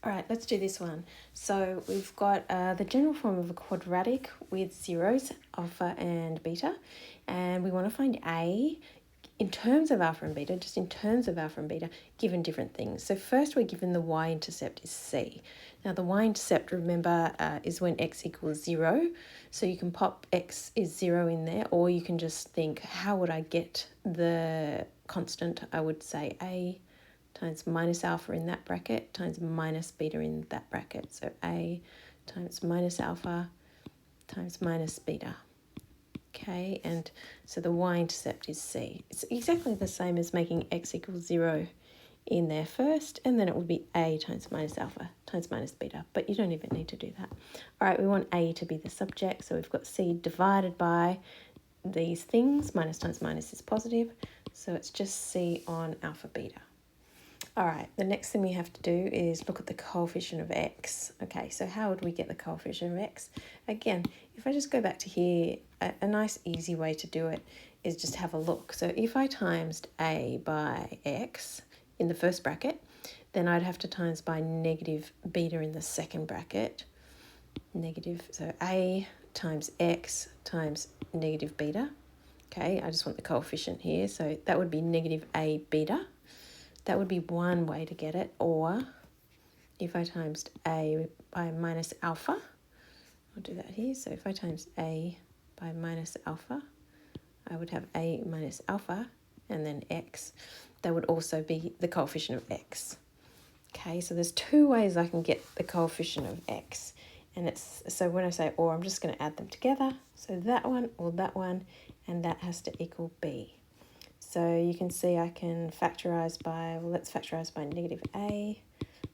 All right, let's do this one. So we've got the general form of a quadratic with zeros, alpha and beta, and we want to find A in terms of alpha and beta, just in terms of alpha and beta, given different things. So first we're given the y-intercept is C. Now the y-intercept, remember, is when x equals 0. So you can pop x is 0 in there, or you can just think, how would I get the constant? I would say A times minus alpha in that bracket times minus beta in that bracket. So A times minus alpha times minus beta. Okay, and so the y-intercept is C. It's exactly the same as making x equals 0 in there first, and then it would be A times minus alpha times minus beta, but you don't even need to do that. All right, we want A to be the subject, so we've got C divided by these things. Minus times minus is positive, so it's just C on alpha beta. All right, the next thing we have to do is look at the coefficient of x. Okay, so how would we get the coefficient of x? Again, if I just go back to here, a nice easy way to do it is just have a look. So if I times a by x in the first bracket, then I'd have to times by negative beta in the second bracket. Negative, so a times x times negative beta. Okay, I just want the coefficient here, so that would be negative a beta. That would be one way to get it, or if I times a by minus alpha, I'll do that here. So if I times a by minus alpha, I would have a minus alpha and then x. That would also be the coefficient of x. Okay, so there's two ways I can get the coefficient of x. And it's, so when I say or, I'm just going to add them together. So that one or that one, and that has to equal b. So you can see I can factorise by, well, let's factorise by negative a.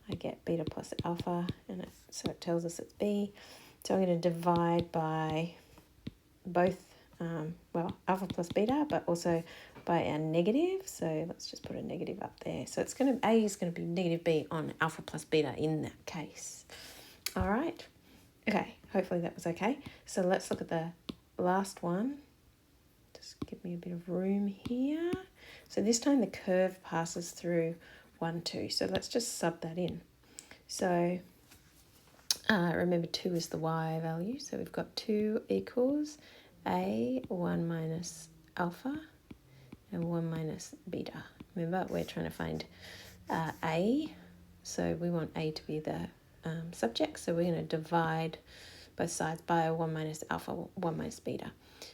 I get beta plus alpha, and so it tells us it's b. So I'm going to divide by both, well, alpha plus beta, but also by a negative. So let's just put a negative up there. So it's going to, a is going to be negative b on alpha plus beta in that case. All right. Okay, hopefully that was okay. So let's look at the last one. Just give me a bit of room here. So this time the curve passes through 1, 2. So let's just sub that in. So remember 2 is the y value. So we've got 2 equals a 1 minus alpha and 1 minus beta. Remember, we're trying to find a. So we want a to be the subject. So we're going to divide both sides by a 1 minus alpha, 1 minus beta.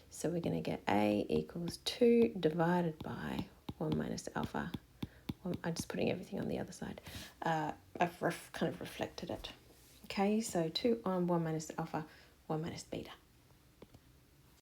So we're going to get a equals 2 divided by 1 minus alpha. I'm just putting everything on the other side. I've kind of reflected it. Okay, so 2 on 1 minus alpha, 1 minus beta.